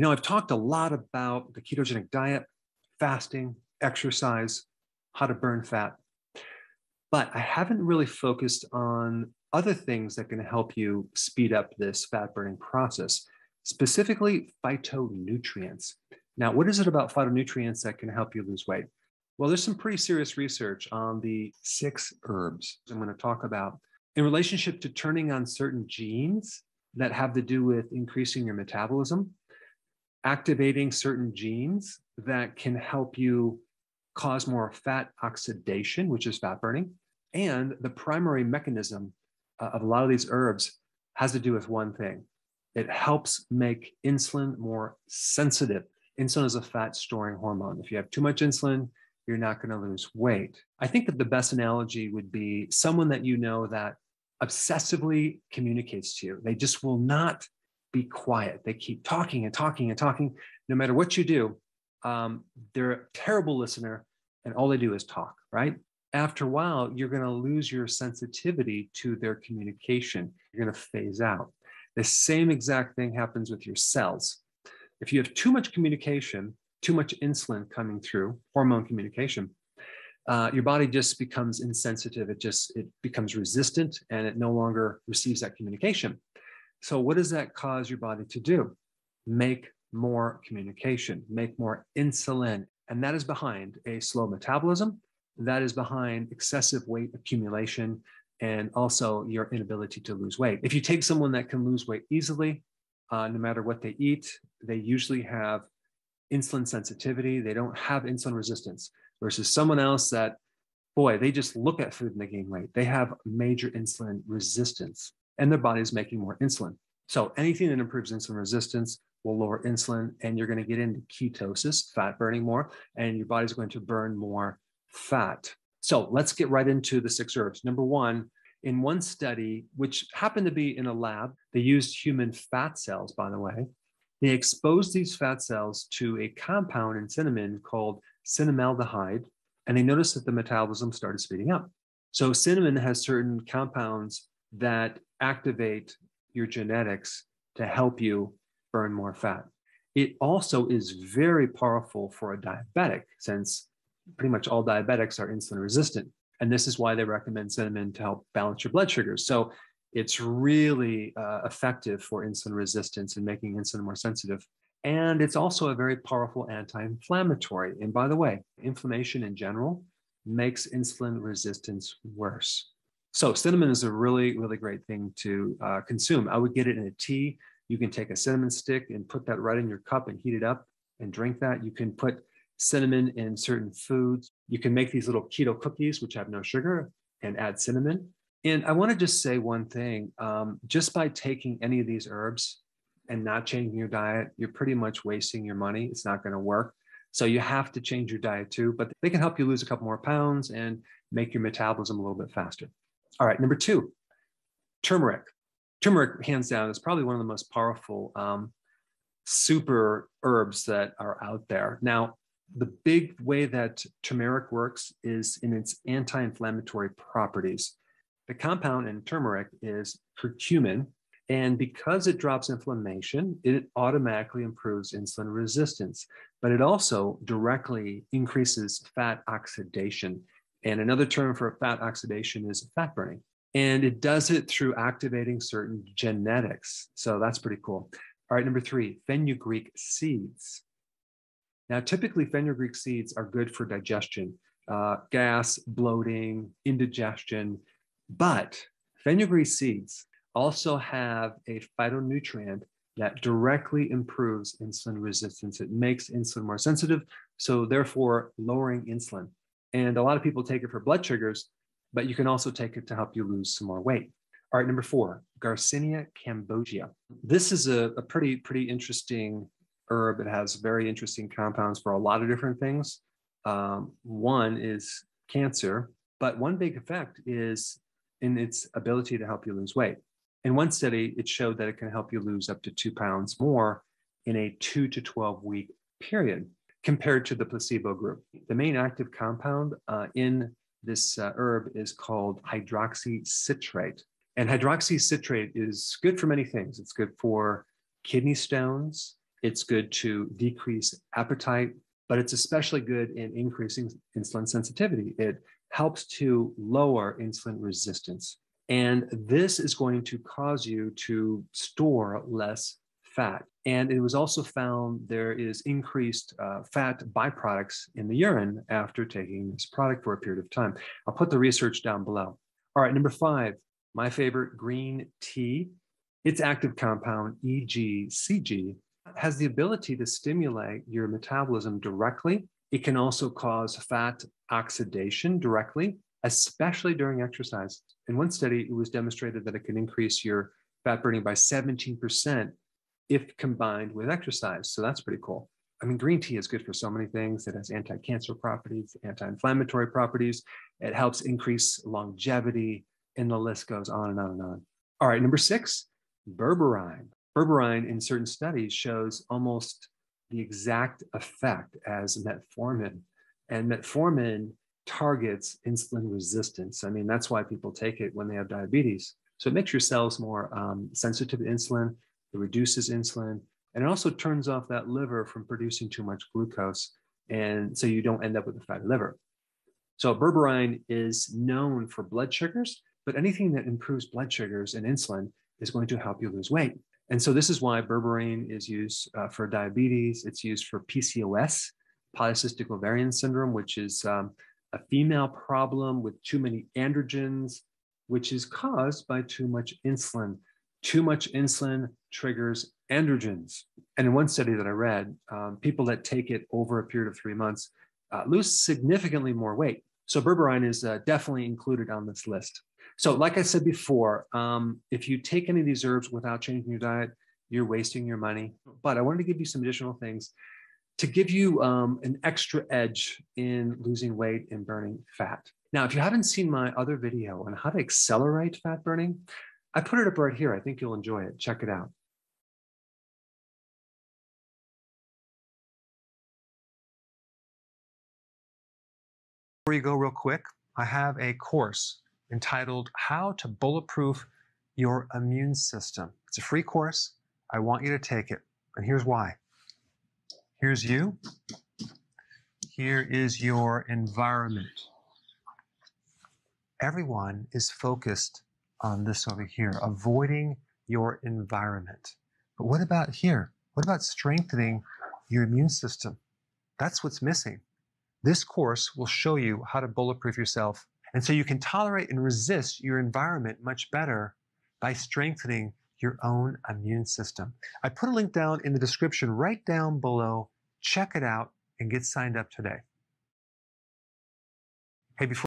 I've talked a lot about the ketogenic diet, fasting, exercise, how to burn fat, but I haven't really focused on other things that can help you speed up this fat burning process, specifically phytonutrients. Now, what is it about phytonutrients that can help you lose weight? Well, there's some pretty serious research on the 6 herbs I'm going to talk about in relationship to turning on certain genes that have to do with increasing your metabolism, activating certain genes that can help you cause more fat oxidation, which is fat burning. And the primary mechanism of a lot of these herbs has to do with one thing. It helps make insulin more sensitive. Insulin is a fat storing hormone. If you have too much insulin, you're not going to lose weight. I think that the best analogy would be someone that you know that obsessively communicates to you. They just will not be quiet. They keep talking and talking and talking. No matter what you do, they're a terrible listener, and all they do is talk, right? After a while, you're going to lose your sensitivity to their communication. You're going to phase out. The same exact thing happens with your cells. If you have too much communication, too much insulin coming through, hormone communication, your body just becomes insensitive. It becomes resistant, and it no longer receives that communication. So what does that cause your body to do? Make more communication, make more insulin. And that is behind a slow metabolism. That is behind excessive weight accumulation and also your inability to lose weight. If you take someone that can lose weight easily, no matter what they eat, they usually have insulin sensitivity. They don't have insulin resistance versus someone else that, boy, they just look at food and they gain weight. They have major insulin resistance and their body is making more insulin. So anything that improves insulin resistance will lower insulin, and you're going to get into ketosis, fat burning more, and your body's going to burn more fat. So let's get right into the 6 herbs. Number 1, in one study, which happened to be in a lab, they used human fat cells, by the way. They exposed these fat cells to a compound in cinnamon called cinnamaldehyde, and they noticed that the metabolism started speeding up. So cinnamon has certain compounds that activate your genetics to help you burn more fat. It also is very powerful for a diabetic, since pretty much all diabetics are insulin resistant. And this is why they recommend cinnamon to help balance your blood sugars. So it's really effective for insulin resistance and making insulin more sensitive. And it's also a very powerful anti-inflammatory. And by the way, inflammation in general makes insulin resistance worse. So cinnamon is a really, really great thing to consume. I would get it in a tea. You can take a cinnamon stick and put that right in your cup and heat it up and drink that. You can put cinnamon in certain foods. You can make these little keto cookies, which have no sugar, and add cinnamon. And I want to just say one thing. Just by taking any of these herbs and not changing your diet, you're pretty much wasting your money. It's not going to work. So you have to change your diet too, but they can help you lose a couple more pounds and make your metabolism a little bit faster. All right, number 2, turmeric. Turmeric, hands down, is probably one of the most powerful super herbs that are out there. Now, the big way that turmeric works is in its anti-inflammatory properties. The compound in turmeric is curcumin, and because it drops inflammation, it automatically improves insulin resistance, but it also directly increases fat oxidation. And another term for fat oxidation is fat burning. And it does it through activating certain genetics. So that's pretty cool. All right, number 3, fenugreek seeds. Now, typically fenugreek seeds are good for digestion, gas, bloating, indigestion, but fenugreek seeds also have a phytonutrient that directly improves insulin resistance. It makes insulin more sensitive, so therefore lowering insulin. And a lot of people take it for blood sugars, but you can also take it to help you lose some more weight. All right, number 4, Garcinia cambogia. This is a pretty interesting herb. It has very interesting compounds for a lot of different things. One is cancer, but one big effect is in its ability to help you lose weight. In one study, it showed that it can help you lose up to 2 pounds more in a 2 to 12 week period compared to the placebo group. The main active compound in this herb is called hydroxycitrate. And hydroxycitrate is good for many things. It's good for kidney stones. It's good to decrease appetite, but it's especially good in increasing insulin sensitivity. It helps to lower insulin resistance. And this is going to cause you to store less fat. And it was also found there is increased fat byproducts in the urine after taking this product for a period of time. I'll put the research down below. All right, number 5, my favorite, green tea. Its active compound, EGCG, has the ability to stimulate your metabolism directly. It can also cause fat oxidation directly, especially during exercise. In one study, it was demonstrated that it can increase your fat burning by 17% if combined with exercise. So that's pretty cool. I mean, green tea is good for so many things. It has anti-cancer properties, anti-inflammatory properties. It helps increase longevity, and the list goes on and on and on. All right, number 6, berberine. Berberine in certain studies shows almost the exact effect as metformin. And metformin targets insulin resistance. I mean, that's why people take it when they have diabetes. So it makes your cells more sensitive to insulin. It reduces insulin. And it also turns off that liver from producing too much glucose. And so you don't end up with a fatty liver. So berberine is known for blood sugars, but anything that improves blood sugars and insulin is going to help you lose weight. And so this is why berberine is used for diabetes. It's used for PCOS, polycystic ovarian syndrome, which is a female problem with too many androgens, which is caused by too much insulin. Too much insulin triggers androgens. And in one study that I read, people that take it over a period of 3 months lose significantly more weight. So berberine is definitely included on this list. So like I said before, if you take any of these herbs without changing your diet, you're wasting your money. But I wanted to give you some additional things to give you an extra edge in losing weight and burning fat. Now, if you haven't seen my other video on how to accelerate fat burning, I put it up right here. I think you'll enjoy it. Check it out. Before you go real quick, I have a course entitled How to Bulletproof Your Immune System. It's a free course. I want you to take it. And here's why. Here's you. Here is your environment. Everyone is focused on this over here, avoiding your environment. But what about here? What about strengthening your immune system? That's what's missing. This course will show you how to bulletproof yourself. And so you can tolerate and resist your environment much better by strengthening your own immune system. I put a link down in the description right down below. Check it out and get signed up today. Hey, before